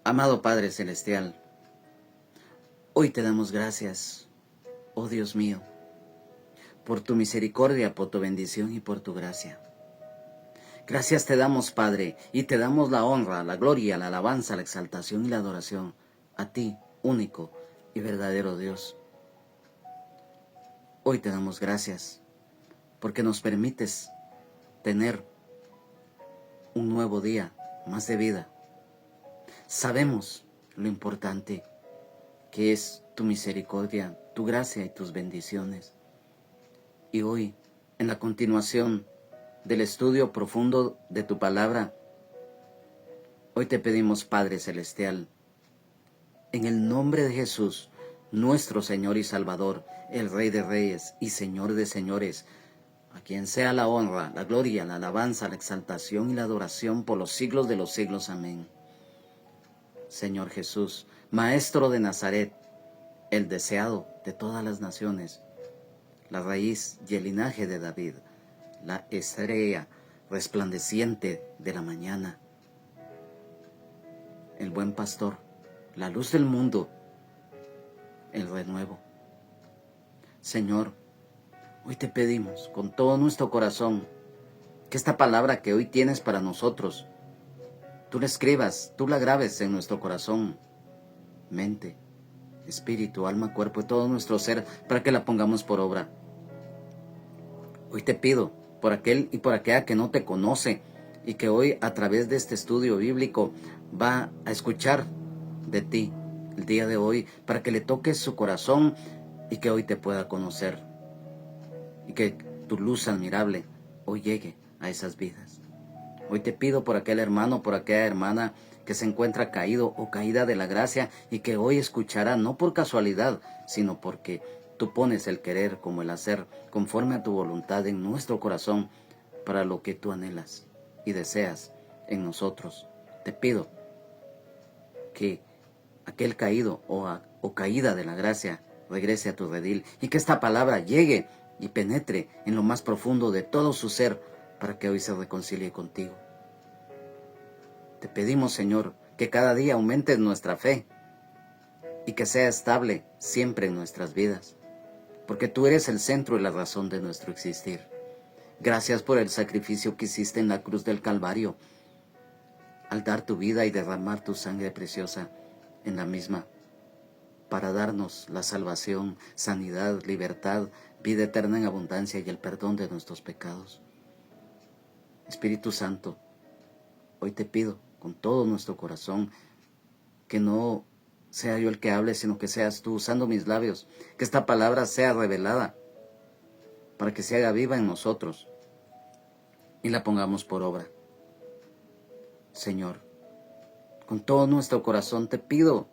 Amado Padre Celestial, hoy te damos gracias, oh Dios mío, por tu misericordia, por tu bendición y por tu gracia. Gracias te damos, Padre, y te damos la honra, la gloria, la alabanza, la exaltación y la adoración a ti, único y verdadero Dios. Hoy te damos gracias porque nos permites tener un nuevo día más de vida. Sabemos lo importante que es tu misericordia, tu gracia y tus bendiciones. Y hoy, en la continuación del estudio profundo de tu palabra, hoy te pedimos, Padre Celestial, en el nombre de Jesús, nuestro Señor y Salvador, el Rey de Reyes y Señor de Señores, a quien sea la honra, la gloria, la alabanza, la exaltación y la adoración por los siglos de los siglos. Amén. Señor Jesús, Maestro de Nazaret, el deseado de todas las naciones, la raíz y el linaje de David, la estrella resplandeciente de la mañana, el buen pastor, la luz del mundo, el renuevo. Señor, hoy te pedimos con todo nuestro corazón que esta palabra que hoy tienes para nosotros, tú la escribas, tú la grabes en nuestro corazón, mente, espíritu, alma, cuerpo y todo nuestro ser para que la pongamos por obra. Hoy te pido por aquel y por aquella que no te conoce y que hoy a través de este estudio bíblico va a escuchar de ti el día de hoy para que le toques su corazón y que hoy te pueda conocer y que tu luz admirable hoy llegue a esas vidas. Hoy te pido por aquel hermano, por aquella hermana que se encuentra caído o caída de la gracia y que hoy escuchará no por casualidad, sino porque tú pones el querer como el hacer conforme a tu voluntad en nuestro corazón para lo que tú anhelas y deseas en nosotros. Te pido que aquel caído o caída de la gracia regrese a tu redil y que esta palabra llegue y penetre en lo más profundo de todo su ser para que hoy se reconcilie contigo. Te pedimos, Señor, que cada día aumentes nuestra fe y que sea estable siempre en nuestras vidas, porque tú eres el centro y la razón de nuestro existir. Gracias por el sacrificio que hiciste en la cruz del Calvario, al dar tu vida y derramar tu sangre preciosa en la misma, para darnos la salvación, sanidad, libertad, vida eterna en abundancia y el perdón de nuestros pecados. Espíritu Santo, hoy te pido con todo nuestro corazón que no sea yo el que hable, sino que seas tú usando mis labios, que esta palabra sea revelada para que se haga viva en nosotros y la pongamos por obra. Señor, con todo nuestro corazón te pido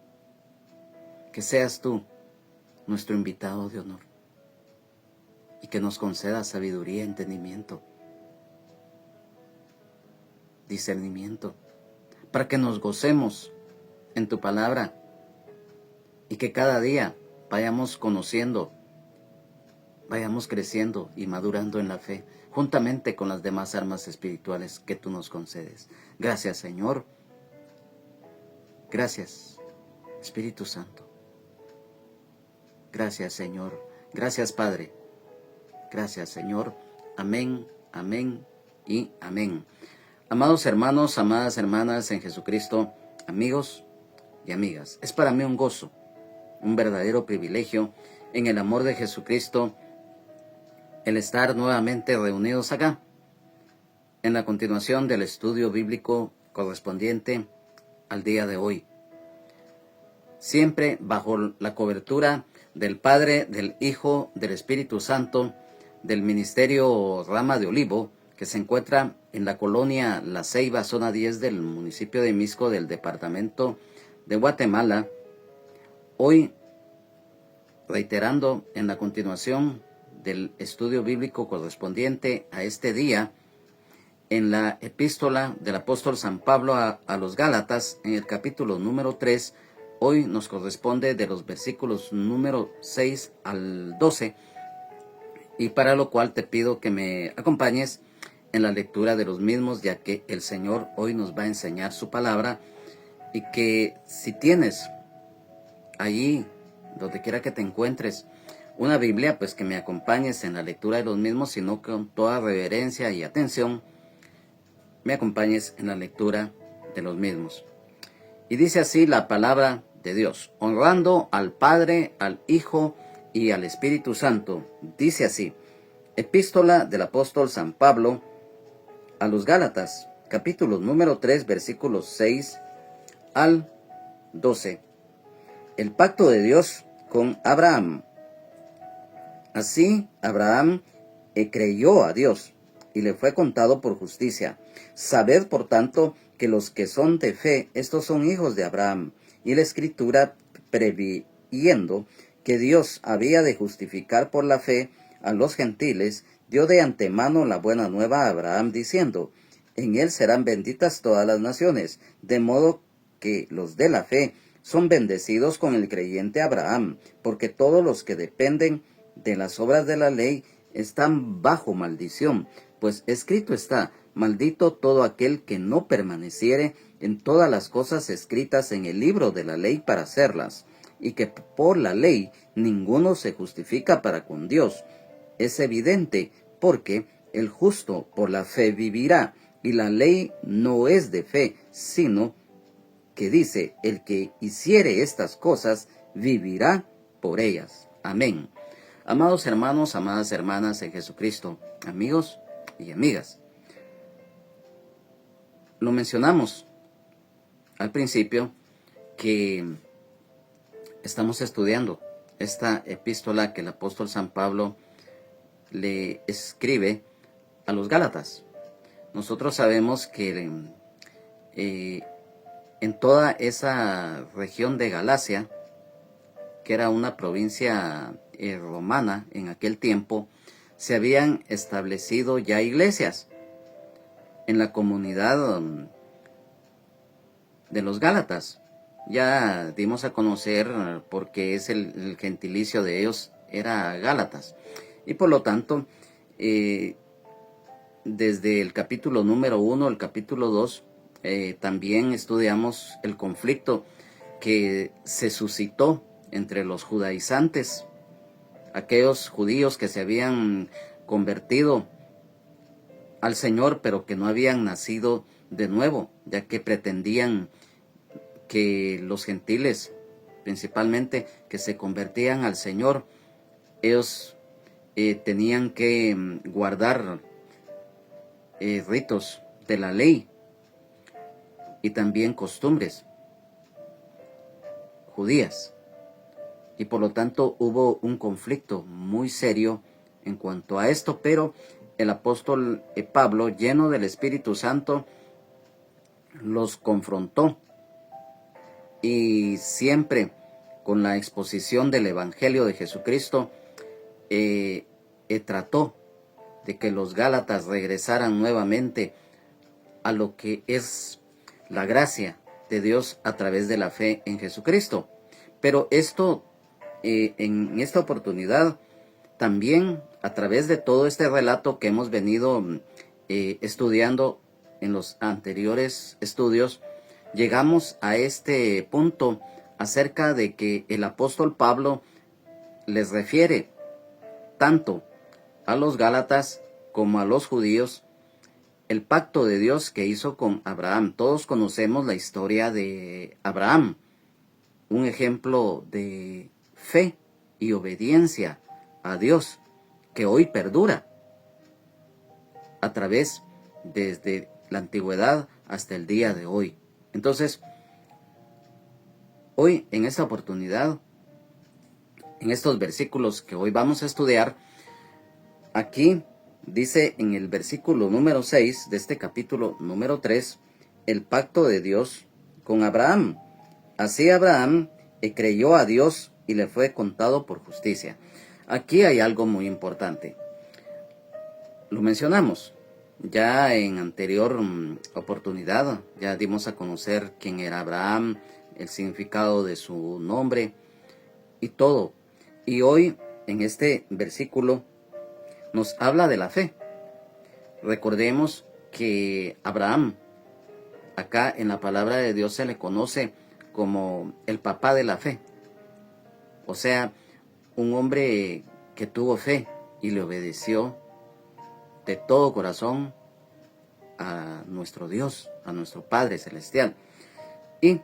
que seas tú nuestro invitado de honor y que nos conceda sabiduría, entendimiento, discernimiento, para que nos gocemos en tu palabra y que cada día vayamos conociendo, vayamos creciendo y madurando en la fe, juntamente con las demás armas espirituales que tú nos concedes. Gracias, Señor. Gracias, Espíritu Santo. Gracias, Señor. Gracias, Padre. Gracias, Señor. Amén, amén y amén. Amados hermanos, amadas hermanas en Jesucristo, amigos y amigas, es para mí un gozo, un verdadero privilegio en el amor de Jesucristo el estar nuevamente reunidos acá en la continuación del estudio bíblico correspondiente al día de hoy. Siempre bajo la cobertura del Padre, del Hijo, del Espíritu Santo, del Ministerio Rama de Olivo, que se encuentra en la colonia La Ceiba, zona 10 del municipio de Mixco, del departamento de Guatemala. Hoy, reiterando en la continuación del estudio bíblico correspondiente a este día, en la epístola del apóstol San Pablo a los Gálatas, en el capítulo número 3, hoy nos corresponde de los versículos número 6 al 12, y para lo cual te pido que me acompañes en la lectura de los mismos, ya que el Señor hoy nos va a enseñar su palabra y que si tienes allí, donde quiera que te encuentres, una Biblia, pues que me acompañes en la lectura de los mismos, sino que con toda reverencia y atención me acompañes en la lectura de los mismos. Y dice así la palabra de Dios, honrando al Padre, al Hijo y al Espíritu Santo. Dice así, epístola del apóstol San Pablo a los Gálatas, capítulo número 3, versículos 6 al 12. El pacto de Dios con Abraham. Así Abraham creyó a Dios y le fue contado por justicia. Sabed, por tanto, que los que son de fe, estos son hijos de Abraham. Y la Escritura, previendo que Dios había de justificar por la fe a los gentiles, dio de antemano la buena nueva a Abraham, diciendo, en él serán benditas todas las naciones, de modo que los de la fe son bendecidos con el creyente Abraham, porque todos los que dependen de las obras de la ley están bajo maldición, pues escrito está, maldito todo aquel que no permaneciere en todas las cosas escritas en el libro de la ley para hacerlas, y que por la ley ninguno se justifica para con Dios. Es evidente, porque el justo por la fe vivirá, y la ley no es de fe, sino que dice, el que hiciere estas cosas, vivirá por ellas. Amén. Amados hermanos, amadas hermanas en Jesucristo, amigos y amigas, lo mencionamos al principio que estamos estudiando esta epístola que el apóstol San Pablo le escribe a los Gálatas. Nosotros sabemos que en toda esa región de Galacia, que era una provincia romana en aquel tiempo, se habían establecido ya iglesias en la comunidad de los Gálatas. Ya dimos a conocer porque es el gentilicio de ellos era Gálatas. Y por lo tanto, desde el capítulo número 1 al capítulo 2, también estudiamos el conflicto que se suscitó entre los judaizantes, aquellos judíos que se habían convertido al Señor, pero que no habían nacido de nuevo, ya que pretendían que los gentiles, principalmente, que se convertían al Señor, ellos tenían que guardar ritos de la ley y también costumbres judías. Y por lo tanto hubo un conflicto muy serio en cuanto a esto, pero el apóstol Pablo, lleno del Espíritu Santo, los confrontó y siempre con la exposición del Evangelio de Jesucristo trató de que los Gálatas regresaran nuevamente a lo que es la gracia de Dios a través de la fe en Jesucristo. Pero esto, en esta oportunidad, también a través de todo este relato que hemos venido estudiando en los anteriores estudios, llegamos a este punto acerca de que el apóstol Pablo les refiere tanto a los Gálatas como a los judíos el pacto de Dios que hizo con Abraham. Todos conocemos la historia de Abraham, un ejemplo de fe y obediencia a Dios que hoy perdura a través desde la antigüedad hasta el día de hoy. Entonces, hoy en esta oportunidad, en estos versículos que hoy vamos a estudiar, aquí dice en el versículo número 6 de este capítulo número 3, el pacto de Dios con Abraham. Así Abraham creyó a Dios y le fue contado por justicia. Aquí hay algo muy importante. Lo mencionamos ya en anterior oportunidad, ya dimos a conocer quién era Abraham, el significado de su nombre y todo. Y hoy en este versículo nos habla de la fe. Recordemos que Abraham acá en la palabra de Dios se le conoce como el papá de la fe. O sea, un hombre que tuvo fe y le obedeció de todo corazón a nuestro Dios, a nuestro Padre Celestial. Y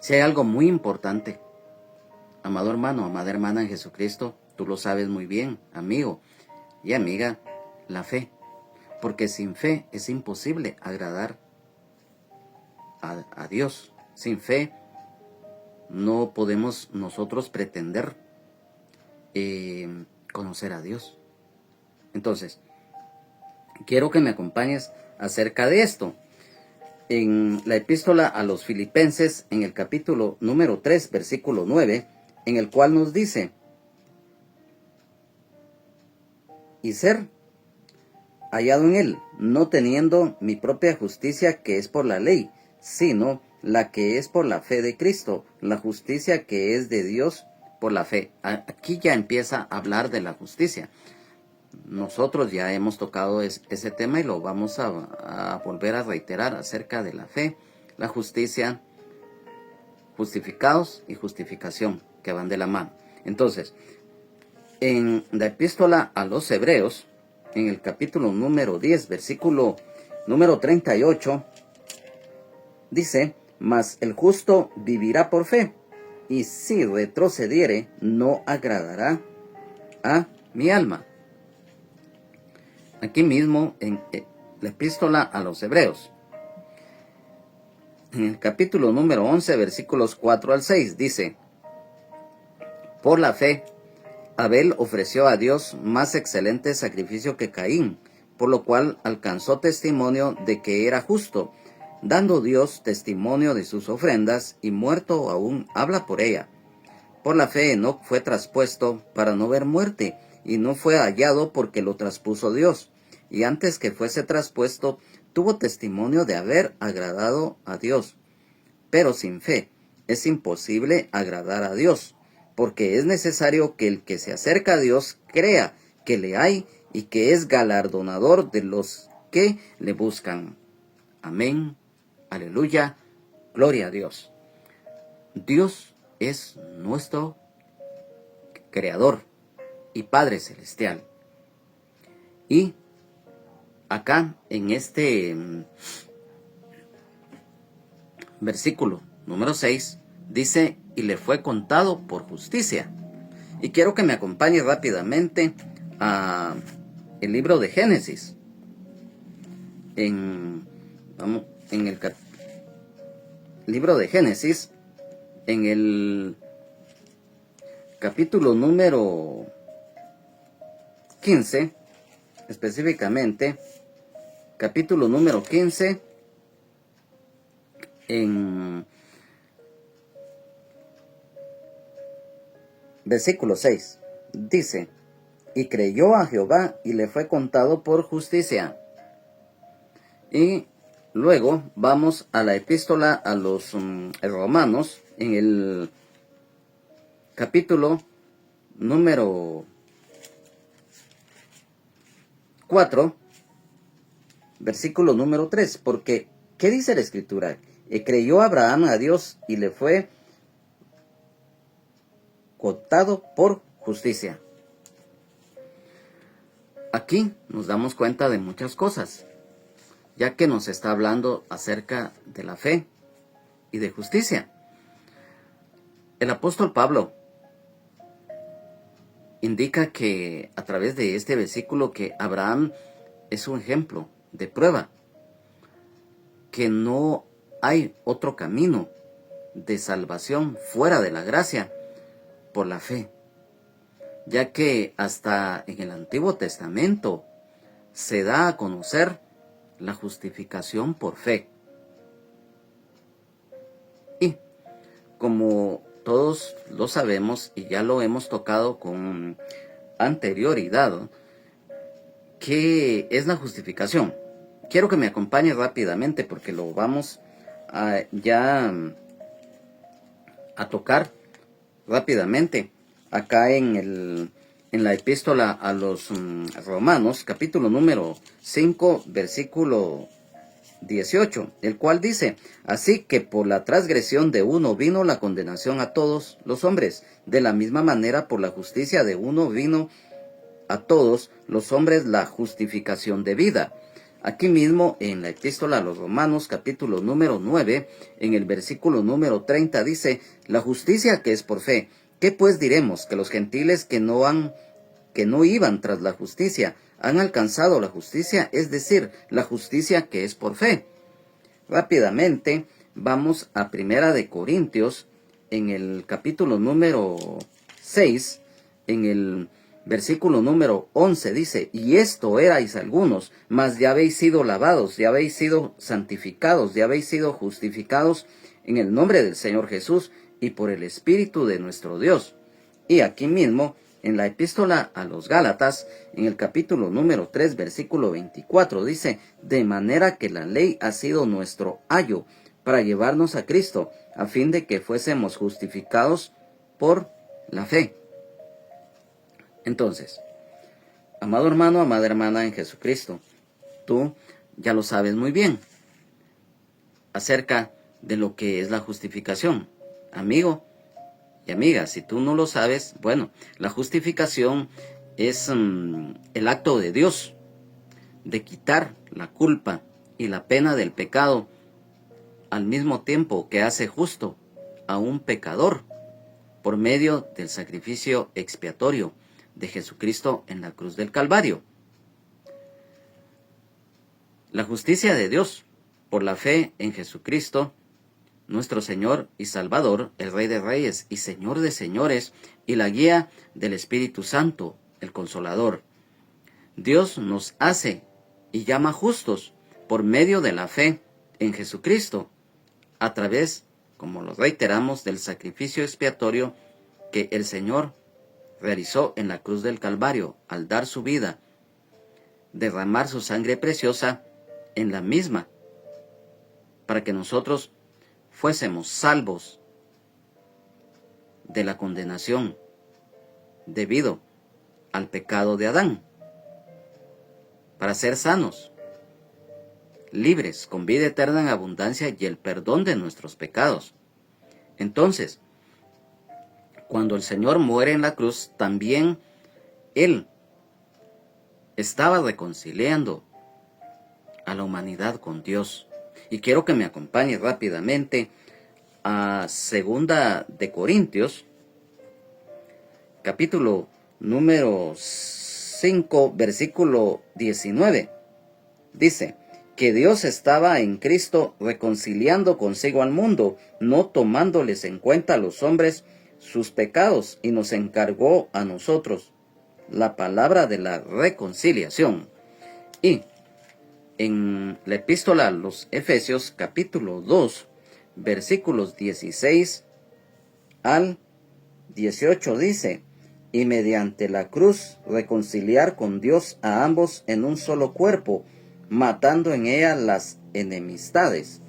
si hay algo muy importante, amado hermano, amada hermana en Jesucristo, tú lo sabes muy bien, amigo y amiga, la fe. Porque sin fe es imposible agradar a Dios. Sin fe no podemos nosotros pretender conocer a Dios. Entonces, quiero que me acompañes acerca de esto. En la epístola a los Filipenses, en el capítulo número 3, versículo 9, en el cual nos dice: y ser hallado en él, no teniendo mi propia justicia que es por la ley, sino la que es por la fe de Cristo, la justicia que es de Dios por la fe. Aquí ya empieza a hablar de la justicia. Nosotros ya hemos tocado ese tema y lo vamos a volver a reiterar acerca de la fe, la justicia, justificados y justificación, que van de la mano. Entonces, en la epístola a los Hebreos, en el capítulo número 10, versículo número 38, dice: mas el justo vivirá por fe, y si retrocediere, no agradará a mi alma. Aquí mismo, en la epístola a los Hebreos, en el capítulo número 11, versículos 4 al 6, dice: por la fe, Abel ofreció a Dios más excelente sacrificio que Caín, por lo cual alcanzó testimonio de que era justo, dando Dios testimonio de sus ofrendas, y muerto aún habla por ella. Por la fe Enoc fue traspuesto para no ver muerte, y no fue hallado porque lo traspuso Dios, y antes que fuese traspuesto, tuvo testimonio de haber agradado a Dios. Pero sin fe es imposible agradar a Dios, porque es necesario que el que se acerca a Dios crea que le hay y que es galardonador de los que le buscan. Amén, aleluya, gloria a Dios. Dios es nuestro Creador y Padre Celestial. Y acá en este versículo número 6 dice: y le fue contado por justicia. Y quiero que me acompañe rápidamente a el libro de Génesis. En el libro de Génesis, en el capítulo número 15, específicamente, capítulo número 15, en versículo 6, dice: y creyó a Jehová y le fue contado por justicia. Y luego vamos a la epístola a los romanos, en el capítulo número 4, versículo número 3, porque ¿qué dice la escritura? Creyó Abraham a Dios y le fue contado por justicia. Aquí nos damos cuenta de muchas cosas, ya que nos está hablando acerca de la fe y de justicia. El apóstol Pablo indica que a través de este versículo que Abraham es un ejemplo de prueba, que no hay otro camino de salvación fuera de la gracia por la fe, ya que hasta en el Antiguo Testamento se da a conocer la justificación por fe. Y como todos lo sabemos y ya lo hemos tocado con anterioridad, ¿qué es la justificación? Quiero que me acompañe rápidamente porque lo vamos a tocar rápidamente acá en la epístola a los romanos, capítulo número 5, versículo 18, el cual dice: así que por la transgresión de uno vino la condenación a todos los hombres, de la misma manera por la justicia de uno vino a todos los hombres la justificación de vida. Aquí mismo en la epístola a los Romanos, capítulo número 9, en el versículo número 30 dice: la justicia que es por fe. ¿Qué pues diremos? Que los gentiles que no iban tras la justicia han alcanzado la justicia, es decir, la justicia que es por fe. Rápidamente vamos a Primera de Corintios, en el capítulo número 6, en el versículo número 11 dice: y esto erais algunos, mas ya habéis sido lavados, ya habéis sido santificados, ya habéis sido justificados en el nombre del Señor Jesús y por el Espíritu de nuestro Dios. Y aquí mismo, en la epístola a los Gálatas, en el capítulo número 3, versículo 24, dice: de manera que la ley ha sido nuestro ayo para llevarnos a Cristo, a fin de que fuésemos justificados por la fe. Entonces, amado hermano, amada hermana en Jesucristo, tú ya lo sabes muy bien acerca de lo que es la justificación. Amigo y amiga, si tú no lo sabes, bueno, la justificación es el acto de Dios de quitar la culpa y la pena del pecado, al mismo tiempo que hace justo a un pecador por medio del sacrificio expiatorio de Jesucristo en la cruz del Calvario. La justicia de Dios por la fe en Jesucristo, nuestro Señor y Salvador, el Rey de Reyes y Señor de Señores, y la guía del Espíritu Santo, el Consolador. Dios nos hace y llama justos por medio de la fe en Jesucristo, a través, como lo reiteramos, del sacrificio expiatorio que el Señor realizó en la cruz del Calvario al dar su vida, derramar su sangre preciosa en la misma, para que nosotros fuésemos salvos de la condenación debido al pecado de Adán, para ser sanos, libres, con vida eterna en abundancia y el perdón de nuestros pecados. Entonces, cuando el Señor muere en la cruz, también Él estaba reconciliando a la humanidad con Dios. Y quiero que me acompañe rápidamente a 2 de Corintios, capítulo número 5, versículo 19. Dice que Dios estaba en Cristo reconciliando consigo al mundo, no tomándoles en cuenta a los hombres sus pecados, y nos encargó a nosotros la palabra de la reconciliación. Y en la epístola a los Efesios, capítulo 2, versículos 16 al 18 dice: y mediante la cruz reconciliar con Dios a ambos en un solo cuerpo, matando en ella las enemistades.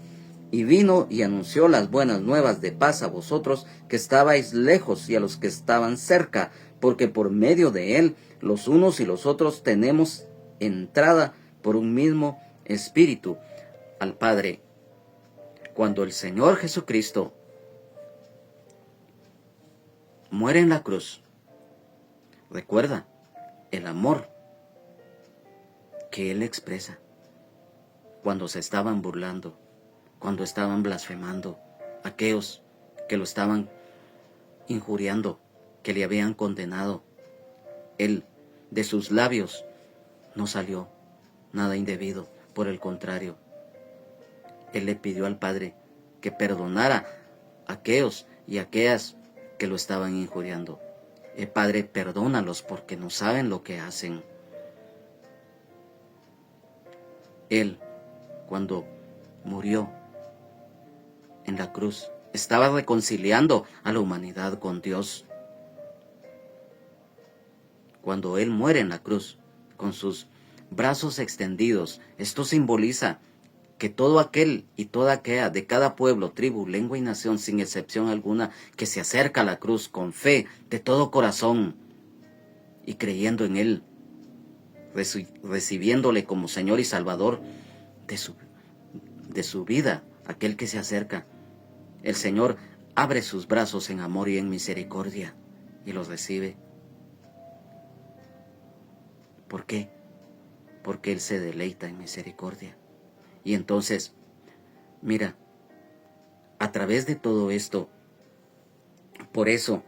Y vino y anunció las buenas nuevas de paz a vosotros que estabais lejos y a los que estaban cerca, porque por medio de él los unos y los otros tenemos entrada por un mismo Espíritu al Padre. Cuando el Señor Jesucristo muere en la cruz, recuerda el amor que Él expresa cuando se estaban burlando, cuando estaban blasfemando, aquellos que lo estaban injuriando, que le habían condenado. Él, de sus labios, no salió nada indebido, por el contrario, Él le pidió al Padre que perdonara a aquellos y aquellas que lo estaban injuriando. Padre, perdónalos porque no saben lo que hacen. Él, cuando murió en la cruz, estaba reconciliando a la humanidad con Dios. Cuando Él muere en la cruz, con sus brazos extendidos, esto simboliza que todo aquel y toda aquella de cada pueblo, tribu, lengua y nación, sin excepción alguna, que se acerca a la cruz con fe, de todo corazón, y creyendo en Él, recibiéndole como Señor y Salvador de su vida aquel que se acerca. El Señor abre sus brazos en amor y en misericordia y los recibe. ¿Por qué? Porque Él se deleita en misericordia. Y entonces, mira, a través de todo esto, por eso,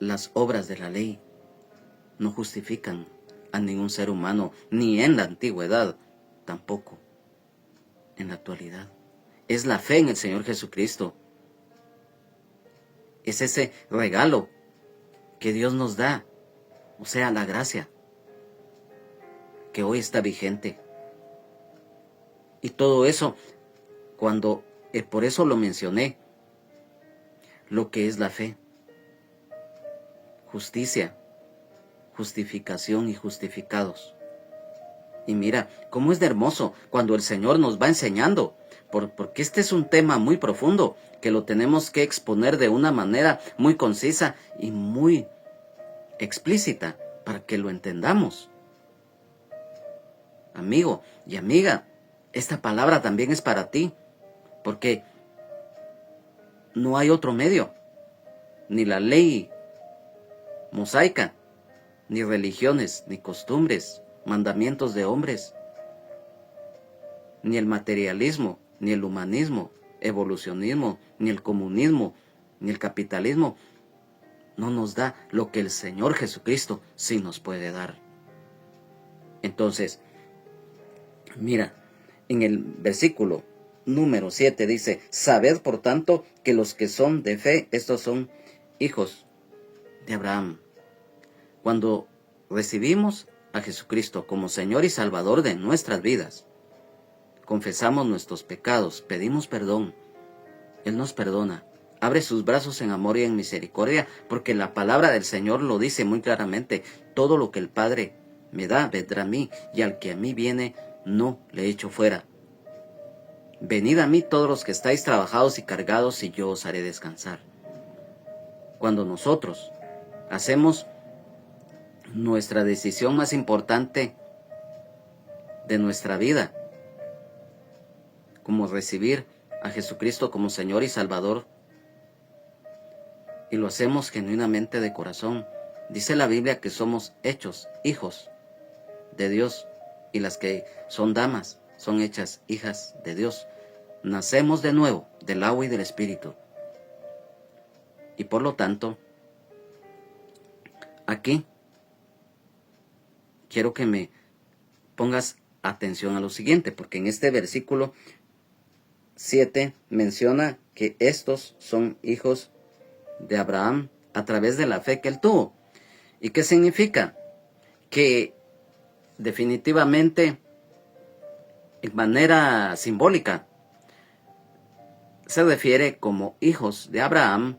las obras de la ley no justifican a ningún ser humano, ni en la antigüedad, tampoco en la actualidad. Es la fe en el Señor Jesucristo. Es ese regalo que Dios nos da, o sea, la gracia, que hoy está vigente. Y todo eso, por eso lo mencioné, lo que es la fe. Justicia, justificación y justificados. Y mira, cómo es de hermoso cuando el Señor nos va enseñando, porque este es un tema muy profundo, que lo tenemos que exponer de una manera muy concisa y muy explícita, para que lo entendamos. Amigo y amiga, esta palabra también es para ti, porque no hay otro medio, ni la ley mosaica, ni religiones, ni costumbres, mandamientos de hombres, ni el materialismo, ni el humanismo, evolucionismo, ni el comunismo, ni el capitalismo, no nos da lo que el Señor Jesucristo sí nos puede dar. Entonces, mira, en el versículo número 7 dice, sabed por tanto que los que son de fe, estos son hijos de Abraham. Cuando recibimos a Jesucristo como Señor y Salvador de nuestras vidas, confesamos nuestros pecados, pedimos perdón, Él nos perdona, abre sus brazos en amor y en misericordia, porque la palabra del Señor lo dice muy claramente, todo lo que el Padre me da, vendrá a mí, y al que a mí viene, no le echo fuera. Venid a mí todos los que estáis trabajados y cargados, y yo os haré descansar. Cuando nosotros hacemos nuestra decisión más importante de nuestra vida, como recibir a Jesucristo como Señor y Salvador, y lo hacemos genuinamente de corazón, dice la Biblia que somos hechos hijos de Dios, y las que son damas son hechas hijas de Dios. Nacemos de nuevo del agua y del Espíritu. Y por lo tanto, aquí quiero que me pongas atención a lo siguiente, porque en este versículo 7 menciona que estos son hijos de Abraham a través de la fe que él tuvo. ¿Y qué significa? Que definitivamente, en manera simbólica, se refiere como hijos de Abraham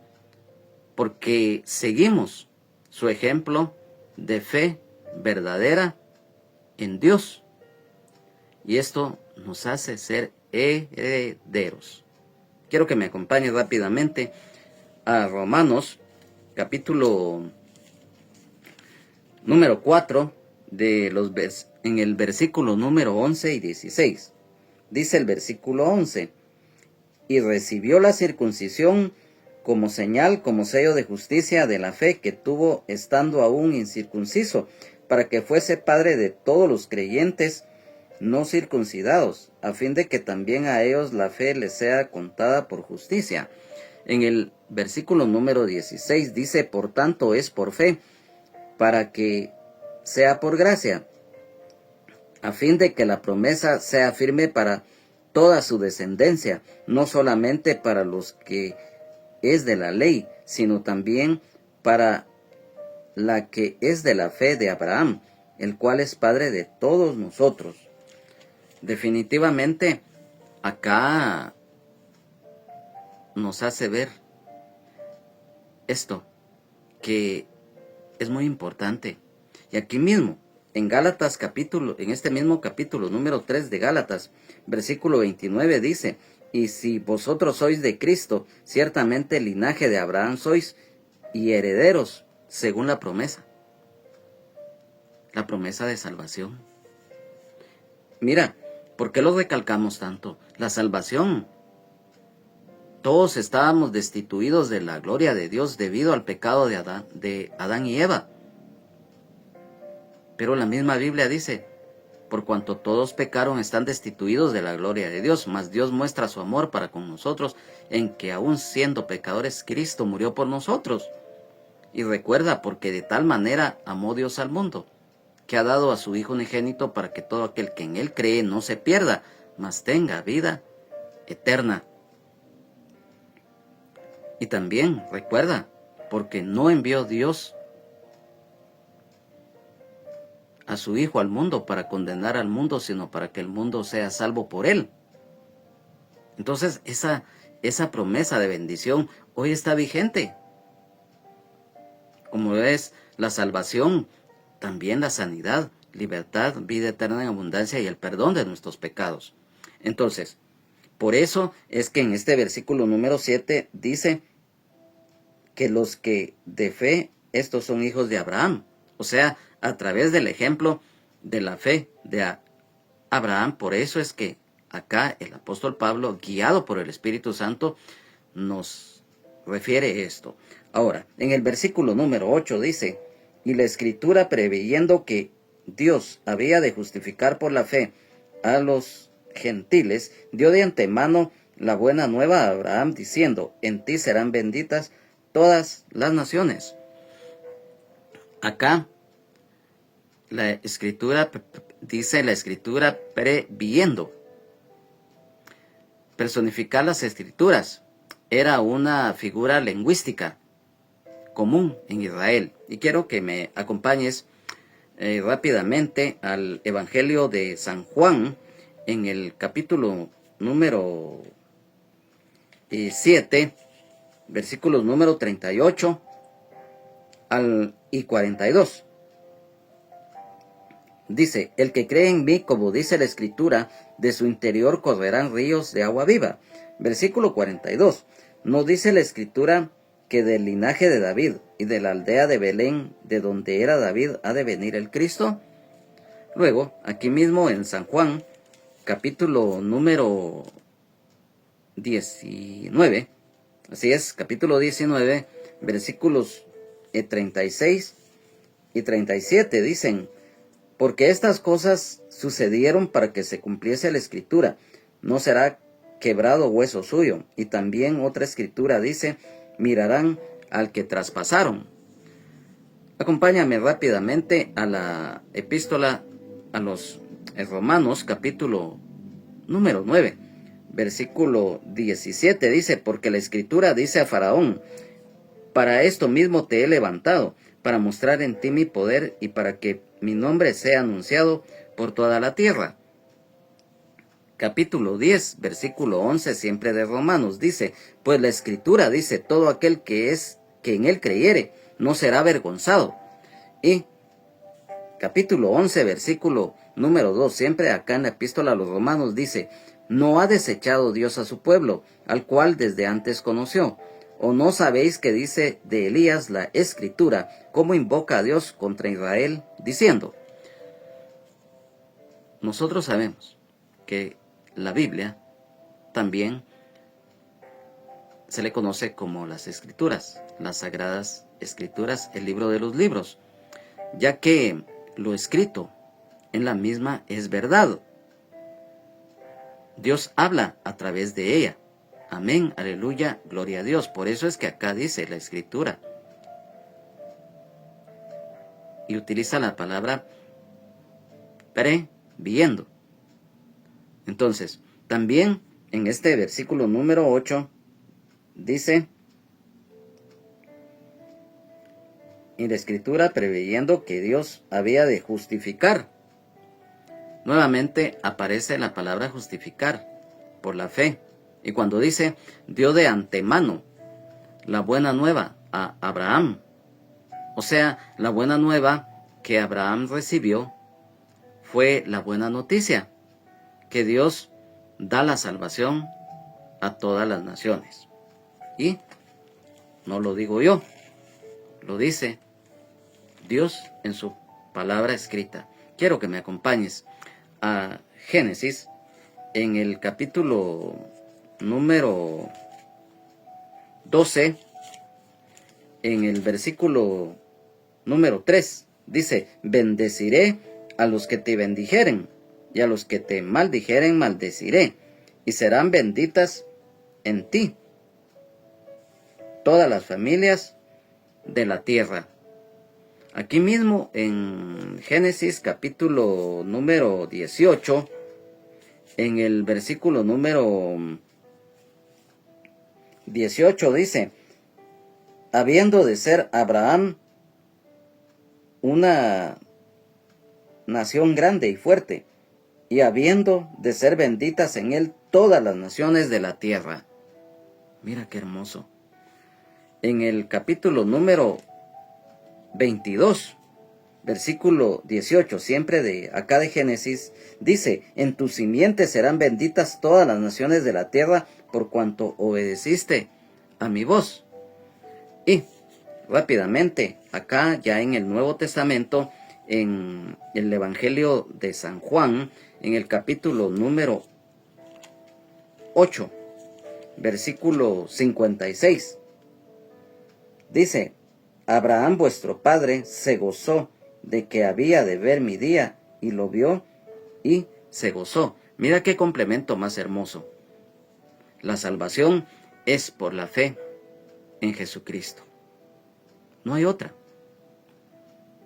porque seguimos su ejemplo de fe verdadera en Dios. Y esto nos hace ser herederos. Quiero que me acompañe rápidamente a Romanos, capítulo número 4, en el versículo número 11 y 16. Dice el versículo 11, y recibió la circuncisión como señal, como sello de justicia de la fe que tuvo estando aún incircunciso, para que fuese padre de todos los creyentes no circuncidados, a fin de que también a ellos la fe les sea contada por justicia. En el versículo número 16 dice, por tanto es por fe, para que sea por gracia, a fin de que la promesa sea firme para toda su descendencia, no solamente para los que es de la ley, sino también para la que es de la fe de Abraham, el cual es padre de todos nosotros. Definitivamente, acá nos hace ver esto, que es muy importante. Y aquí mismo, en Gálatas en este mismo capítulo número 3 de Gálatas, versículo 29 dice, y si vosotros sois de Cristo, ciertamente el linaje de Abraham sois y herederos según la promesa de salvación. Mira, ¿Por qué lo recalcamos tanto? La salvación. Todos estábamos destituidos de la gloria de Dios debido al pecado de Adán y Eva. Pero la misma Biblia dice, por cuanto todos pecaron están destituidos de la gloria de Dios, mas Dios muestra su amor para con nosotros en que aun siendo pecadores, Cristo murió por nosotros. Y recuerda, porque de tal manera amó Dios al mundo, que ha dado a su Hijo unigénito para que todo aquel que en Él cree no se pierda, mas tenga vida eterna. Y también recuerda, porque no envió Dios a su Hijo al mundo para condenar al mundo, sino para que el mundo sea salvo por Él. Entonces esa promesa de bendición hoy está vigente. Como es la salvación, también la sanidad, libertad, vida eterna en abundancia y el perdón de nuestros pecados. Entonces, por eso es que en este versículo número 7 dice que los que de fe, estos son hijos de Abraham. O sea, a través del ejemplo de la fe de Abraham. Por eso es que acá el apóstol Pablo, guiado por el Espíritu Santo, nos refiere esto. Ahora, en el versículo número 8 dice, y la Escritura, preveyendo que Dios había de justificar por la fe a los gentiles, dio de antemano la buena nueva a Abraham, diciendo, en ti serán benditas todas las naciones. Acá la Escritura dice, la Escritura previendo. Personificar las Escrituras era una figura lingüística común en Israel. Y quiero que me acompañes rápidamente al Evangelio de San Juan, en el capítulo número 7, versículos número 38 y 42. Dice, el que cree en mí, como dice la Escritura, de su interior correrán ríos de agua viva. Versículo 42. ¿No dice la Escritura que del linaje de David y de la aldea de Belén, de donde era David, ha de venir el Cristo? Luego, aquí mismo en San Juan, capítulo número 19, así es, capítulo 19, versículos 36 y 37, dicen, porque estas cosas sucedieron para que se cumpliese la Escritura, no será quebrado hueso suyo. Y también otra Escritura dice, mirarán al que traspasaron. Acompáñame rápidamente a la epístola a los Romanos, capítulo número 9, versículo 17, dice, porque la Escritura dice a Faraón, para esto mismo te he levantado, para mostrar en ti mi poder y para que mi nombre sea anunciado por toda la tierra. Capítulo 10, versículo 11, siempre de Romanos, dice, pues la Escritura dice, todo aquel que en él creyere, no será avergonzado. Y capítulo 11, versículo número 2, siempre acá en la epístola a los Romanos, dice, no ha desechado Dios a su pueblo, al cual desde antes conoció. ¿O no sabéis que dice de Elías la Escritura, cómo invoca a Dios contra Israel, diciendo? Nosotros sabemos que la Biblia también se le conoce como las Escrituras, las Sagradas Escrituras, el libro de los libros, ya que lo escrito en la misma es verdad. Dios habla a través de ella. Amén, aleluya, gloria a Dios. Por eso es que acá dice la Escritura. Y utiliza la palabra previendo. Entonces, también en este versículo número 8 dice, en la Escritura preveyendo que Dios había de justificar. Nuevamente aparece la palabra justificar por la fe. Y cuando dice, dio de antemano la buena nueva a Abraham. O sea, la buena nueva que Abraham recibió fue la buena noticia, que Dios da la salvación a todas las naciones. Y no lo digo yo, lo dice Dios en su palabra escrita. Quiero que me acompañes a Génesis, en el capítulo número 12, en el versículo número 3, dice, bendeciré a los que te bendijeren, y a los que te maldijeren maldeciré, y serán benditas en ti todas las familias de la tierra. Aquí mismo en Génesis capítulo número 18, en el versículo número 18 dice, habiendo de ser Abraham una nación grande y fuerte, y habiendo de ser benditas en él todas las naciones de la tierra. Mira qué hermoso. En el capítulo número 22, versículo 18, siempre de acá de Génesis, dice, en tu simiente serán benditas todas las naciones de la tierra por cuanto obedeciste a mi voz. Y rápidamente, acá ya en el Nuevo Testamento, en el Evangelio de San Juan, en el capítulo número 8, versículo 56, dice, Abraham vuestro padre se gozó de que había de ver mi día, y lo vio y se gozó. Mira qué complemento más hermoso. La salvación es por la fe en Jesucristo. No hay otra.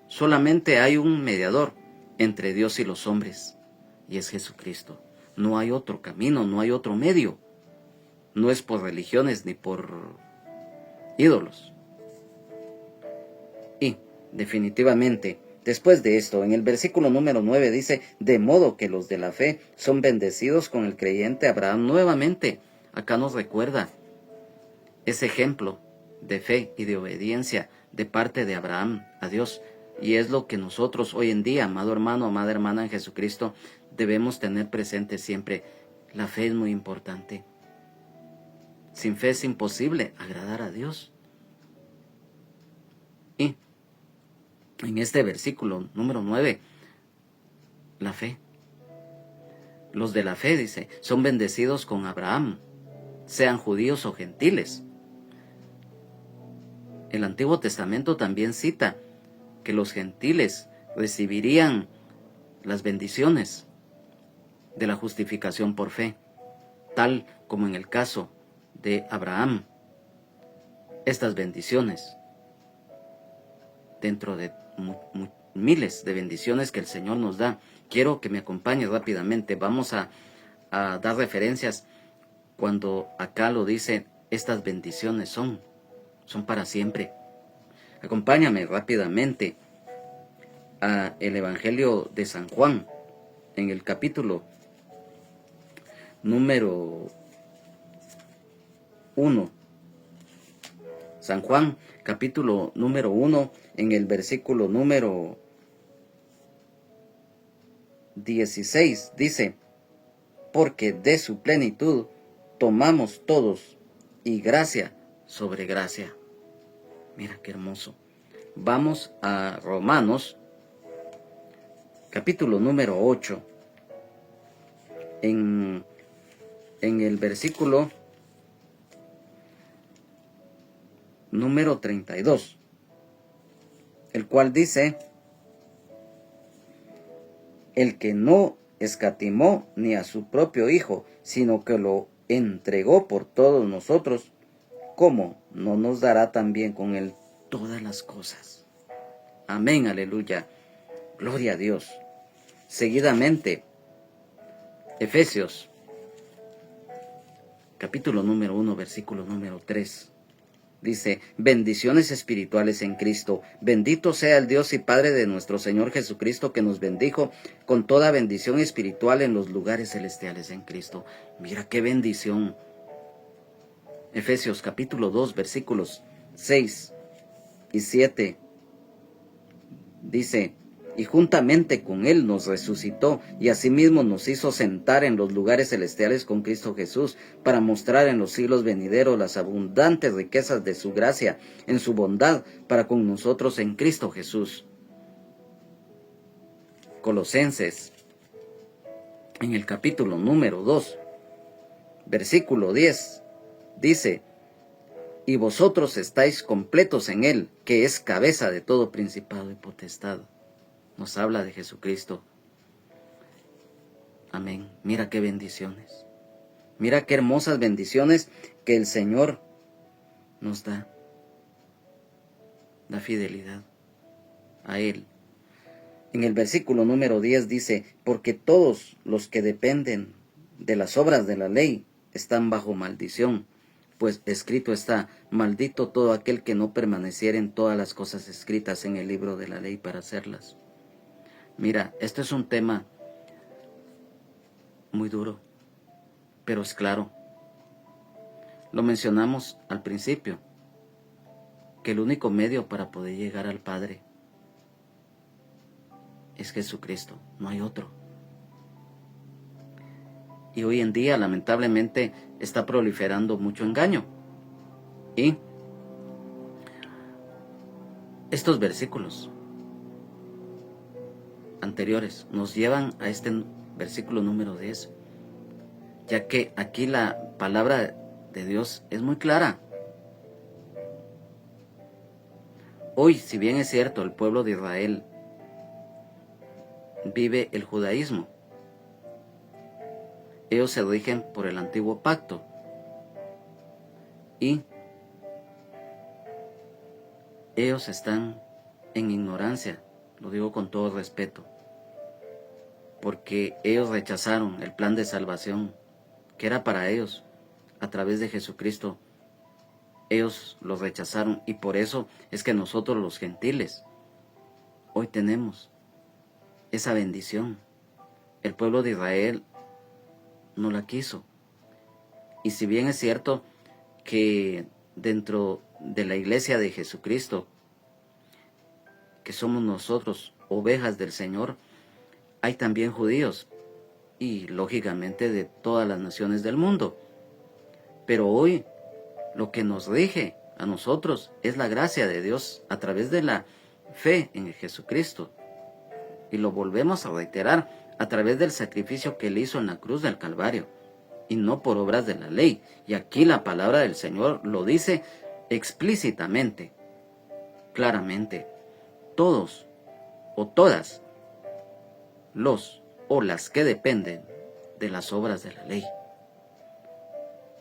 Solamente hay un mediador entre Dios y los hombres, y es Jesucristo. No hay otro camino, no hay otro medio. No es por religiones ni por ídolos. Y, definitivamente, después de esto, en el versículo número 9 dice, de modo que los de la fe son bendecidos con el creyente Abraham. Nuevamente, acá nos recuerda ese ejemplo de fe y de obediencia de parte de Abraham a Dios. Y es lo que nosotros hoy en día, amado hermano, amada hermana en Jesucristo, debemos tener presente siempre. La fe es muy importante. Sin fe es imposible agradar a Dios. Y en este versículo número 9, la fe. Los de la fe, dice, son bendecidos con Abraham, sean judíos o gentiles. El Antiguo Testamento también cita que los gentiles recibirían las bendiciones de la justificación por fe, tal como en el caso de Abraham. Estas bendiciones, dentro de miles de bendiciones que el Señor nos da, quiero que me acompañe rápidamente. Vamos a dar referencias cuando acá lo dice, estas bendiciones son para siempre. Acompáñame rápidamente a el Evangelio de San Juan, en el capítulo número 1. San Juan, capítulo número 1, en el versículo número 16, dice, porque de su plenitud tomamos todos, y gracia sobre gracia. Mira qué hermoso. Vamos a Romanos, capítulo número 8, en el versículo número 32, el cual dice, el que no escatimó ni a su propio Hijo, sino que lo entregó por todos nosotros, ¿cómo no nos dará también con él todas las cosas? Amén, aleluya, gloria a Dios. Seguidamente, Efesios, capítulo número 1, versículo número 3. Dice, bendiciones espirituales en Cristo. Bendito sea el Dios y Padre de nuestro Señor Jesucristo, que nos bendijo con toda bendición espiritual en los lugares celestiales en Cristo. Mira qué bendición. Efesios capítulo 2, versículos 6 y 7. Dice, y juntamente con Él nos resucitó, y asimismo nos hizo sentar en los lugares celestiales con Cristo Jesús, para mostrar en los siglos venideros las abundantes riquezas de su gracia, en su bondad para con nosotros en Cristo Jesús. Colosenses, en el capítulo número 2, versículo 10, dice: y vosotros estáis completos en él, que es cabeza de todo principado y potestad. Nos habla de Jesucristo. Amén. Mira qué bendiciones. Mira qué hermosas bendiciones que el Señor nos da. La fidelidad a Él. En el versículo número 10 dice: porque todos los que dependen de las obras de la ley están bajo maldición. Pues escrito está: maldito todo aquel que no permaneciera en todas las cosas escritas en el libro de la ley para hacerlas. Mira, esto es un tema muy duro, pero es claro. Lo mencionamos al principio, que el único medio para poder llegar al Padre es Jesucristo, no hay otro. Y hoy en día, lamentablemente, está proliferando mucho engaño. Y estos versículos anteriores nos llevan a este versículo número 10, ya que aquí la palabra de Dios es muy clara. Hoy, si bien es cierto, el pueblo de Israel vive el judaísmo, ellos se rigen por el antiguo pacto y ellos están en ignorancia, lo digo con todo respeto, porque ellos rechazaron el plan de salvación que era para ellos a través de Jesucristo. Ellos lo rechazaron, y por eso es que nosotros los gentiles hoy tenemos esa bendición. El pueblo de Israel no la quiso. Y si bien es cierto que dentro de la iglesia de Jesucristo, que somos nosotros ovejas del Señor, hay también judíos y lógicamente de todas las naciones del mundo. Pero hoy lo que nos rige a nosotros es la gracia de Dios a través de la fe en Jesucristo. Y lo volvemos a reiterar, a través del sacrificio que Él hizo en la cruz del Calvario, y no por obras de la ley. Y aquí la palabra del Señor lo dice explícitamente, claramente: todos o todas los o las que dependen de las obras de la ley.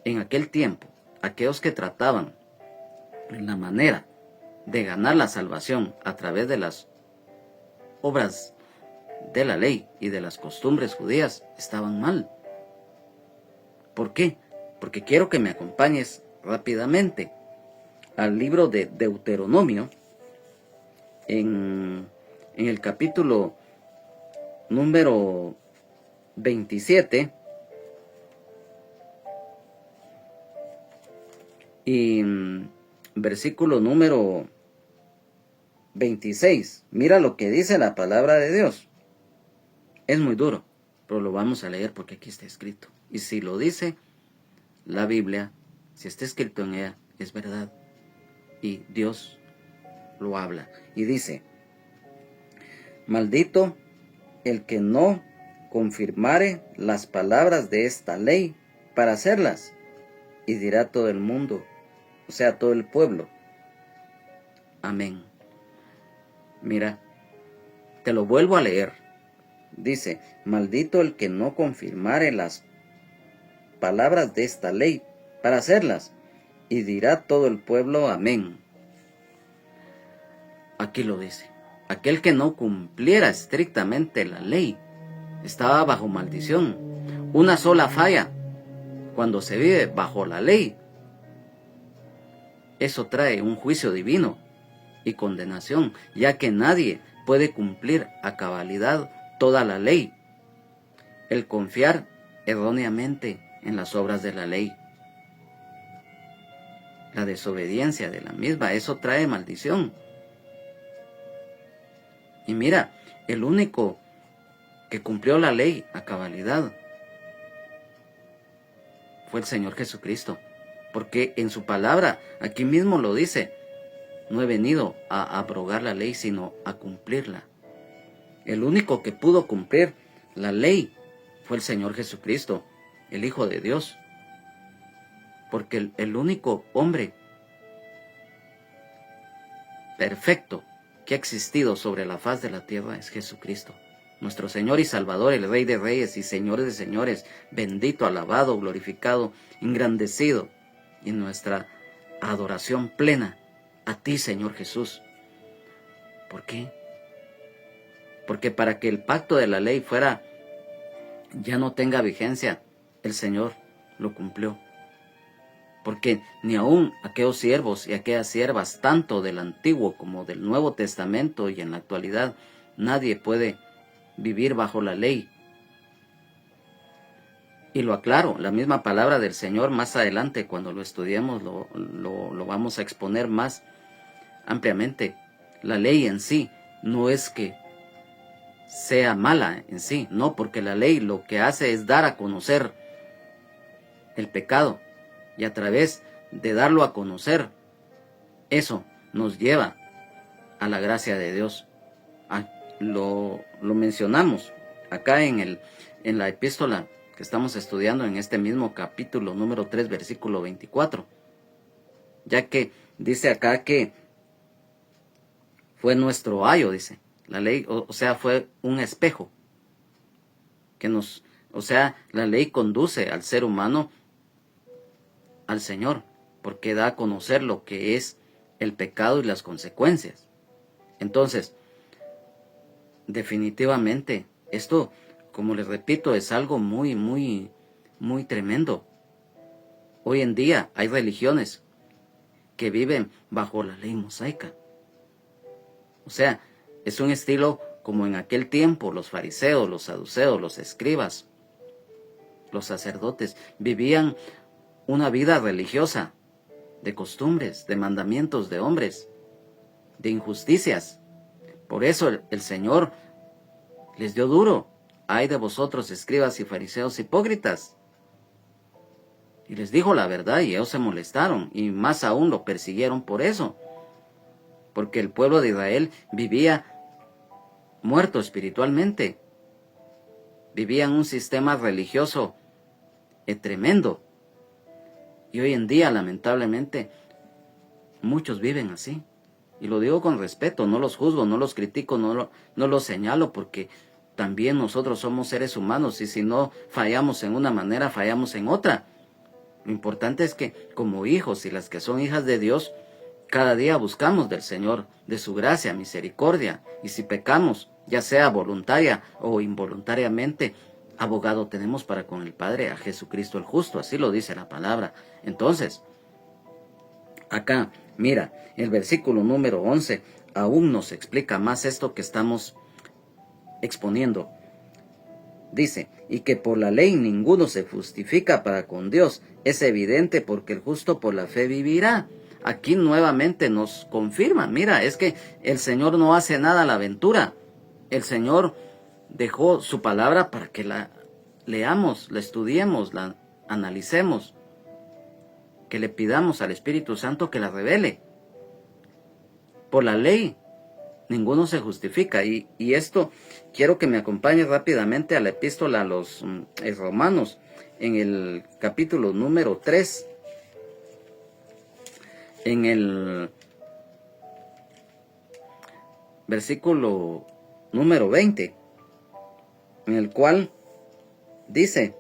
En aquel tiempo, aquellos que trataban en la manera de ganar la salvación a través de las obras de la ley y de las costumbres judías estaban mal. ¿Por qué? Porque quiero que me acompañes rápidamente al libro de Deuteronomio, en el capítulo número 27, y versículo número 26. Mira lo que dice la palabra de Dios. Es muy duro, pero lo vamos a leer porque aquí está escrito. Y si lo dice la Biblia, si está escrito en ella, es verdad. Y Dios lo habla. Y dice: maldito el que no confirmare las palabras de esta ley para hacerlas. Y dirá todo el mundo, o sea, todo el pueblo: amén. Mira, te lo vuelvo a leer. Dice: maldito el que no confirmare las palabras de esta ley para hacerlas. Y dirá todo el pueblo, amén. Aquí lo dice: aquel que no cumpliera estrictamente la ley estaba bajo maldición. Una sola falla, cuando se vive bajo la ley, eso trae un juicio divino y condenación, ya que nadie puede cumplir a cabalidad toda la ley. El confiar erróneamente en las obras de la ley, la desobediencia de la misma, eso trae maldición. Y mira, el único que cumplió la ley a cabalidad fue el Señor Jesucristo, porque en su palabra, aquí mismo lo dice: no he venido a abrogar la ley, sino a cumplirla. El único que pudo cumplir la ley fue el Señor Jesucristo, el Hijo de Dios. Porque el único hombre perfecto que ha existido sobre la faz de la tierra es Jesucristo, nuestro Señor y Salvador, el Rey de Reyes y Señor de Señores, bendito, alabado, glorificado, engrandecido, y nuestra adoración plena a ti, Señor Jesús. ¿Por qué? Porque para que el pacto de la ley ya no tenga vigencia, el Señor lo cumplió. Porque ni aun aquellos siervos y aquellas siervas, tanto del Antiguo como del Nuevo Testamento y en la actualidad, nadie puede vivir bajo la ley. Y lo aclaro, la misma palabra del Señor más adelante, cuando lo estudiemos, lo vamos a exponer más ampliamente. La ley en sí no es que sea mala en sí, no, porque la ley lo que hace es dar a conocer el pecado, y a través de darlo a conocer, eso nos lleva a la gracia de Dios. Lo mencionamos acá en la epístola que estamos estudiando en este mismo capítulo número 3, versículo 24, ya que dice acá que fue nuestro ayo, dice, la ley, o sea, fue un espejo que la ley conduce al ser humano al Señor, porque da a conocer lo que es el pecado y las consecuencias. Entonces, definitivamente, esto, como les repito, es algo muy, muy, muy tremendo. Hoy en día hay religiones que viven bajo la ley mosaica. O sea, es un estilo como en aquel tiempo los fariseos, los saduceos, los escribas, los sacerdotes vivían una vida religiosa, de costumbres, de mandamientos de hombres, de injusticias. Por eso el Señor les dio duro. Ay de vosotros, escribas y fariseos hipócritas. Y les dijo la verdad y ellos se molestaron y más aún lo persiguieron por eso. Porque el pueblo de Israel vivía muerto espiritualmente. Vivían un sistema religioso tremendo. Y hoy en día, lamentablemente, muchos viven así. Y lo digo con respeto, no los juzgo, no los critico, no los señalo, porque también nosotros somos seres humanos y si no fallamos en una manera, fallamos en otra. Lo importante es que como hijos y las que son hijas de Dios, cada día buscamos del Señor, de su gracia, misericordia. Y si pecamos, ya sea voluntaria o involuntariamente, abogado tenemos para con el Padre, a Jesucristo el justo, así lo dice la palabra. Entonces, acá, mira, el versículo número 11 aún nos explica más esto que estamos exponiendo. Dice, y que por la ley ninguno se justifica para con Dios. Es evidente porque el justo por la fe vivirá. Aquí nuevamente nos confirma, mira, es que el Señor no hace nada a la aventura. El Señor dejó su palabra para que la leamos, la estudiemos, la analicemos, que le pidamos al Espíritu Santo que la revele. Por la ley ninguno se justifica. Y esto quiero que me acompañe rápidamente a la epístola a los Romanos, en el capítulo número 3, en el versículo número 20, en el cual dice,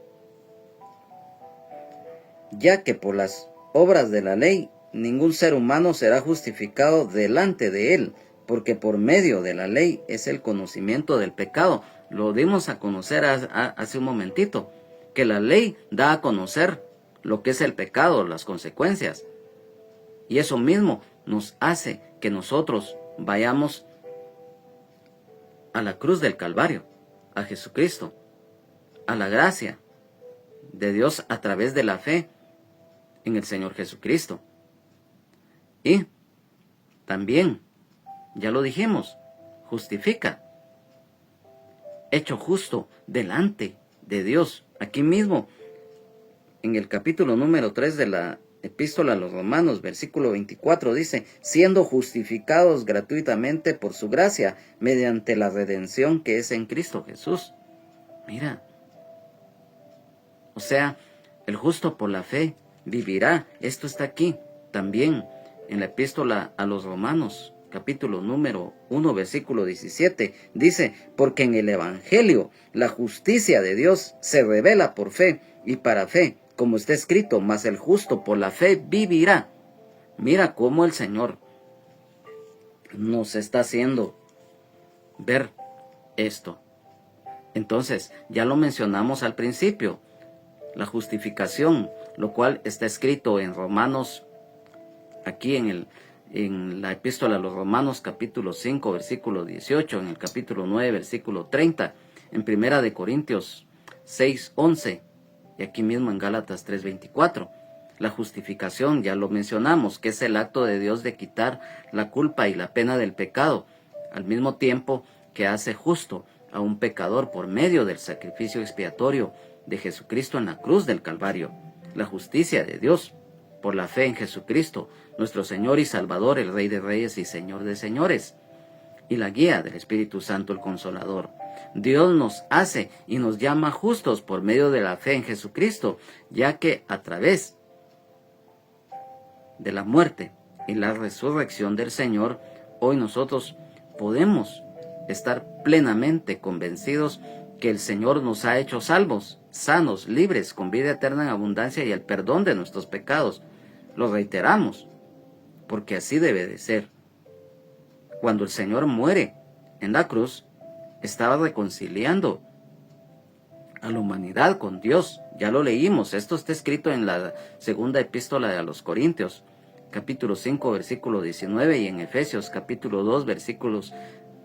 ya que por las obras de la ley ningún ser humano será justificado delante de él, porque por medio de la ley es el conocimiento del pecado. Lo dimos a conocer hace un momentito, que la ley da a conocer lo que es el pecado, las consecuencias. Y eso mismo nos hace que nosotros vayamos a la cruz del Calvario, a Jesucristo, a la gracia de Dios a través de la fe en el Señor Jesucristo. Y también, ya lo dijimos, justifica, hecho justo delante de Dios. Aquí mismo, en el capítulo número 3 de la epístola a los Romanos, versículo 24, dice, siendo justificados gratuitamente por su gracia, mediante la redención que es en Cristo Jesús. Mira, O sea, el justo por la fe vivirá. Esto está aquí también en la epístola a los Romanos, capítulo número 1, versículo 17. Dice, porque en el Evangelio la justicia de Dios se revela por fe y para fe, como está escrito, mas el justo por la fe vivirá. Mira cómo el Señor nos está haciendo ver esto. Entonces, ya lo mencionamos al principio, la justificación, lo cual está escrito en Romanos, aquí en la epístola a los Romanos, capítulo 5, versículo 18, en el capítulo 9, versículo 30, en Primera de Corintios 6, 11, y aquí mismo en Gálatas 3, 24. La justificación, ya lo mencionamos, que es el acto de Dios de quitar la culpa y la pena del pecado, al mismo tiempo que hace justo a un pecador por medio del sacrificio expiatorio de Jesucristo en la cruz del Calvario. La justicia de Dios por la fe en Jesucristo, nuestro Señor y Salvador, el Rey de Reyes y Señor de Señores, y la guía del Espíritu Santo, el Consolador. Dios nos hace y nos llama justos por medio de la fe en Jesucristo, ya que a través de la muerte y la resurrección del Señor, hoy nosotros podemos estar plenamente convencidos que el Señor nos ha hecho salvos, sanos, libres, con vida eterna en abundancia y el perdón de nuestros pecados. Lo reiteramos, porque así debe de ser. Cuando el Señor muere en la cruz, estaba reconciliando a la humanidad con Dios. Ya lo leímos, esto está escrito en la segunda epístola de los Corintios, capítulo 5, versículo 19, y en Efesios, capítulo 2, versículos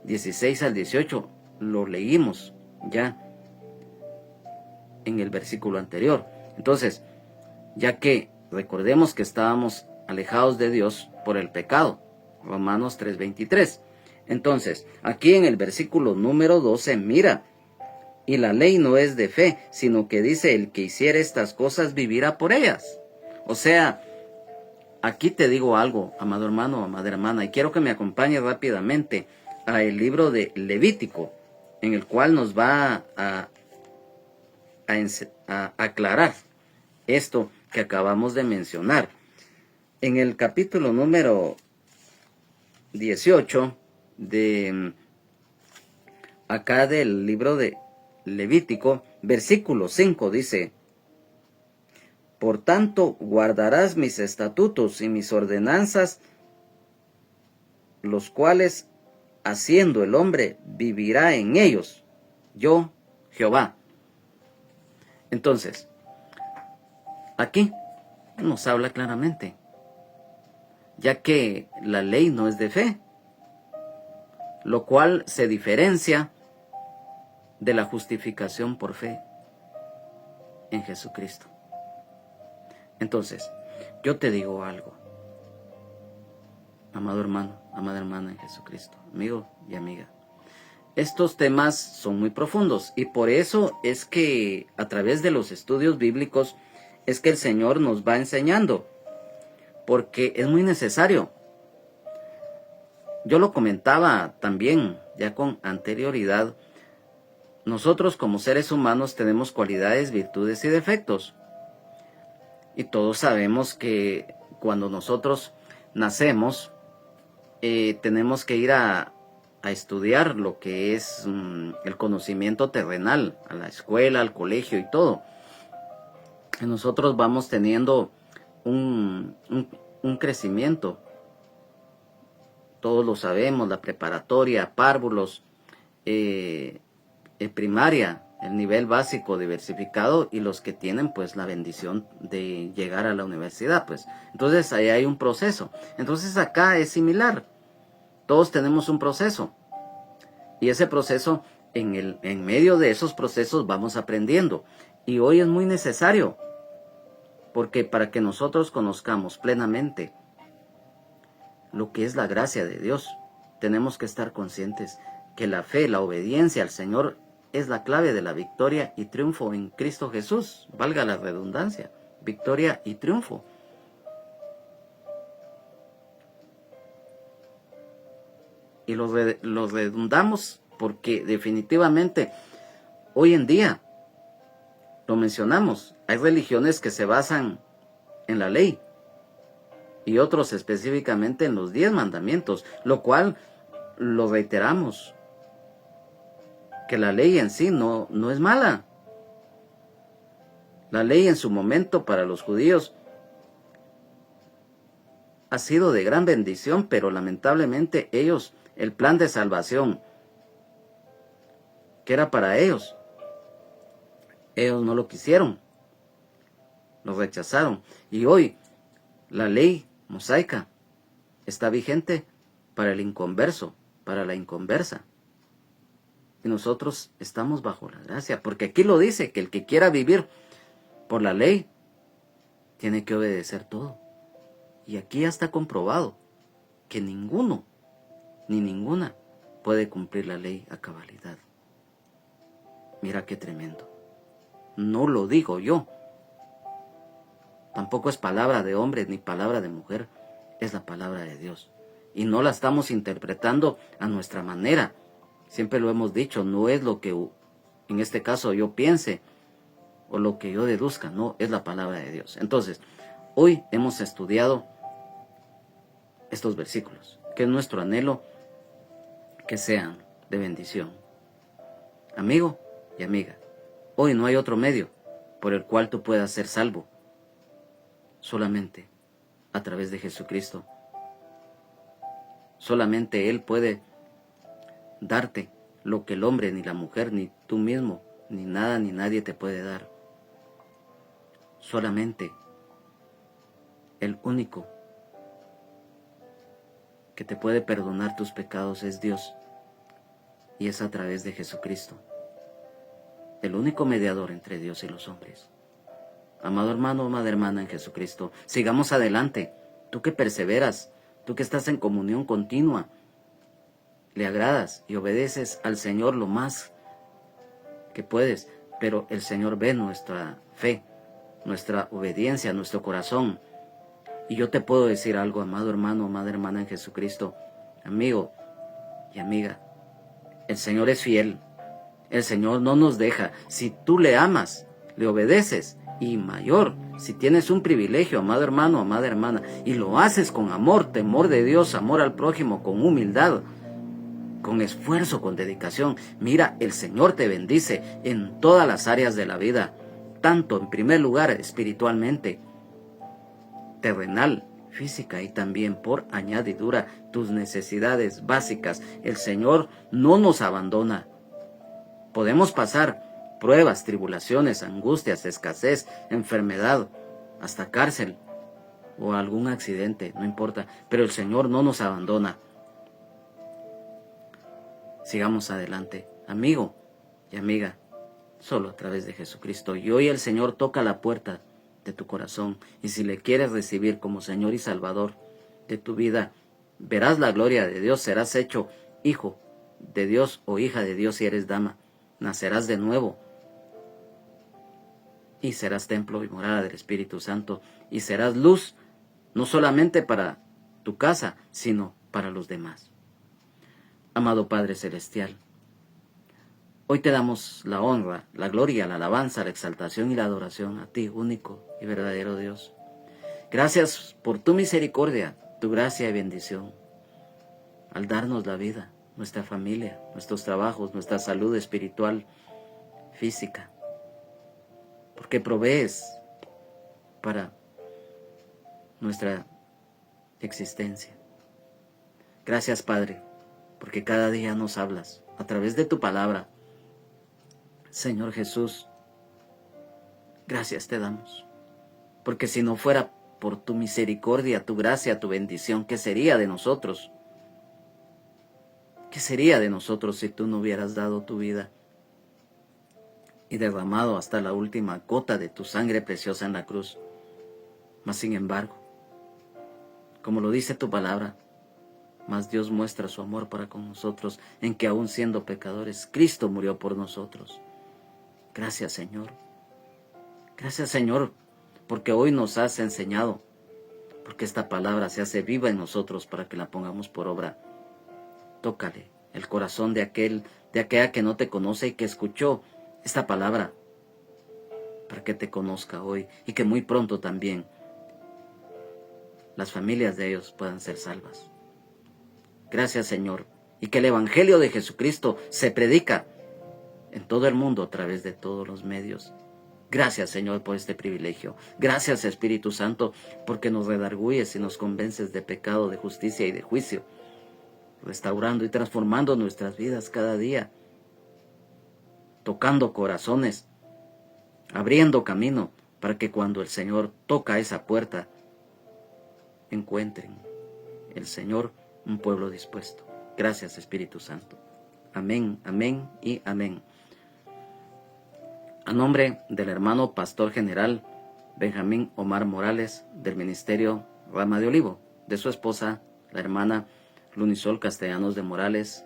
16 al 18, lo leímos ya en el versículo anterior. Entonces, ya que recordemos que estábamos alejados de Dios por el pecado, Romanos 3:23. Entonces, aquí en el versículo número 12, mira, y la ley no es de fe, sino que dice, el que hiciere estas cosas vivirá por ellas. O sea, aquí te digo algo, amado hermano, amada hermana, y quiero que me acompañe rápidamente a el libro de Levítico, en el cual nos va a aclarar esto que acabamos de mencionar. En el capítulo número 18 de acá del libro de Levítico, versículo 5 dice, por tanto guardarás mis estatutos y mis ordenanzas, los cuales haciendo el hombre vivirá en ellos, yo Jehová. Entonces, aquí nos habla claramente, ya que la ley no es de fe, lo cual se diferencia de la justificación por fe en Jesucristo. Entonces, yo te digo algo, amado hermano, amada hermana en Jesucristo, amigo y amiga. Estos temas son muy profundos y por eso es que a través de los estudios bíblicos es que el Señor nos va enseñando, porque es muy necesario. Yo lo comentaba también ya con anterioridad. Nosotros como seres humanos tenemos cualidades, virtudes y defectos. Y todos sabemos que cuando nosotros nacemos, tenemos que ir a estudiar lo que es el conocimiento terrenal, a la escuela, al colegio y todo. Y nosotros vamos teniendo un crecimiento. Todos lo sabemos, la preparatoria, párvulos, primaria, el nivel básico diversificado y los que tienen pues la bendición de llegar a la universidad, pues. Entonces ahí hay un proceso. Entonces acá es similar. Todos tenemos un proceso. Y ese proceso, en medio de esos procesos vamos aprendiendo. Y hoy es muy necesario. Porque para que nosotros conozcamos plenamente lo que es la gracia de Dios, tenemos que estar conscientes que la fe, la obediencia al Señor es la clave de la victoria y triunfo en Cristo Jesús. Valga la redundancia, victoria y triunfo. Y lo redundamos porque definitivamente hoy en día, lo mencionamos, Hay religiones que se basan en la ley y otros específicamente en los 10 mandamientos, lo cual lo reiteramos, que la ley en sí no es mala. La ley en su momento para los judíos ha sido de gran bendición, pero lamentablemente ellos, el plan de salvación que era para ellos no lo quisieron, lo rechazaron. Y hoy la ley mosaica está vigente para el inconverso, para la inconversa. Y nosotros estamos bajo la gracia, porque aquí lo dice, que el que quiera vivir por la ley tiene que obedecer todo. Y aquí ya está comprobado que ninguno ni ninguna puede cumplir la ley a cabalidad. Mira qué tremendo. No lo digo yo. Tampoco es palabra de hombre ni palabra de mujer. Es la palabra de Dios. Y no la estamos interpretando a nuestra manera. Siempre lo hemos dicho, no es lo que en este caso yo piense o lo que yo deduzca, no, es la palabra de Dios. Entonces, hoy hemos estudiado estos versículos, que es nuestro anhelo que sean de bendición. Amigo y amiga, hoy no hay otro medio por el cual tú puedas ser salvo, solamente a través de Jesucristo. Solamente Él puede darte lo que el hombre, ni la mujer, ni tú mismo, ni nada, ni nadie te puede dar. Solamente el único que te puede perdonar tus pecados es Dios, y es a través de Jesucristo, el único mediador entre Dios y los hombres. Amado hermano, amada hermana en Jesucristo, sigamos adelante. Tú que perseveras, tú que estás en comunión continua, le agradas y obedeces al Señor lo más que puedes, pero el Señor ve nuestra fe, nuestra obediencia, nuestro corazón. Y yo te puedo decir algo, amado hermano, amada hermana en Jesucristo, amigo y amiga, el Señor es fiel, el Señor no nos deja. Si tú le amas, le obedeces, y mayor, si tienes un privilegio, amado hermano, amada hermana, y lo haces con amor, temor de Dios, amor al prójimo, con humildad, con esfuerzo, con dedicación, mira, el Señor te bendice en todas las áreas de la vida, tanto en primer lugar espiritualmente, terrenal, física y también por añadidura tus necesidades básicas. El Señor no nos abandona. Podemos pasar pruebas, tribulaciones, angustias, escasez, enfermedad, hasta cárcel o algún accidente, no importa, pero el Señor no nos abandona. Sigamos adelante, amigo y amiga, solo a través de Jesucristo. Y hoy el Señor toca la puerta de tu corazón, y si le quieres recibir como Señor y Salvador de tu vida, verás la gloria de Dios, serás hecho hijo de Dios o hija de Dios si eres dama, nacerás de nuevo y serás templo y morada del Espíritu Santo, y serás luz no solamente para tu casa, sino para los demás. Amado Padre Celestial, hoy te damos la honra, la gloria, la alabanza, la exaltación y la adoración a ti, único y verdadero Dios. Gracias por tu misericordia, tu gracia y bendición, al darnos la vida, nuestra familia, nuestros trabajos, nuestra salud espiritual, física, porque provees para nuestra existencia. Gracias, Padre, porque cada día nos hablas a través de tu palabra. Señor Jesús, gracias te damos, porque si no fuera por tu misericordia, tu gracia, tu bendición, ¿qué sería de nosotros? ¿Qué sería de nosotros si tú no hubieras dado tu vida y derramado hasta la última gota de tu sangre preciosa en la cruz? Mas sin embargo, como lo dice tu palabra, mas Dios muestra su amor para con nosotros en que aún siendo pecadores, Cristo murió por nosotros. Gracias, Señor. Gracias, Señor, porque hoy nos has enseñado, porque esta palabra se hace viva en nosotros para que la pongamos por obra. Tócale el corazón de aquella que no te conoce y que escuchó esta palabra, para que te conozca hoy y que muy pronto también las familias de ellos puedan ser salvas. Gracias, Señor, y que el Evangelio de Jesucristo se predica en todo el mundo a través de todos los medios. Gracias, Señor, por este privilegio. Gracias, Espíritu Santo, porque nos redarguyes y nos convences de pecado, de justicia y de juicio, restaurando y transformando nuestras vidas cada día, tocando corazones, abriendo camino para que cuando el Señor toca esa puerta, encuentren el Señor un pueblo dispuesto. Gracias, Espíritu Santo. Amén, amén y amén. A nombre del hermano Pastor General Benjamín Omar Morales del Ministerio Rama de Olivo, de su esposa, la hermana Lunisol Castellanos de Morales,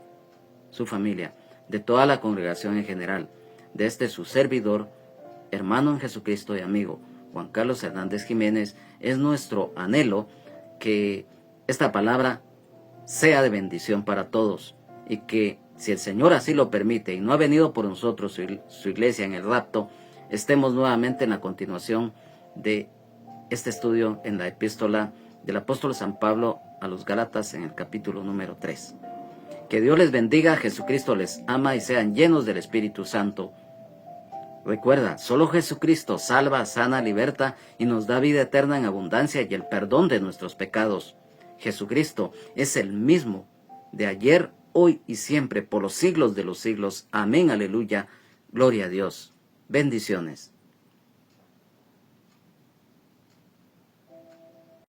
su familia, de toda la congregación en general, de este su servidor, hermano en Jesucristo y amigo, Juan Carlos Hernández Jiménez, es nuestro anhelo que esta palabra sea de bendición para todos y que, si el Señor así lo permite y no ha venido por nosotros su iglesia en el rapto, estemos nuevamente en la continuación de este estudio en la epístola del apóstol San Pablo a los Gálatas en el capítulo número 3. Que Dios les bendiga, Jesucristo les ama y sean llenos del Espíritu Santo. Recuerda, solo Jesucristo salva, sana, liberta y nos da vida eterna en abundancia y el perdón de nuestros pecados. Jesucristo es el mismo de ayer, hoy y siempre, por los siglos de los siglos. Amén, aleluya, gloria a Dios. Bendiciones.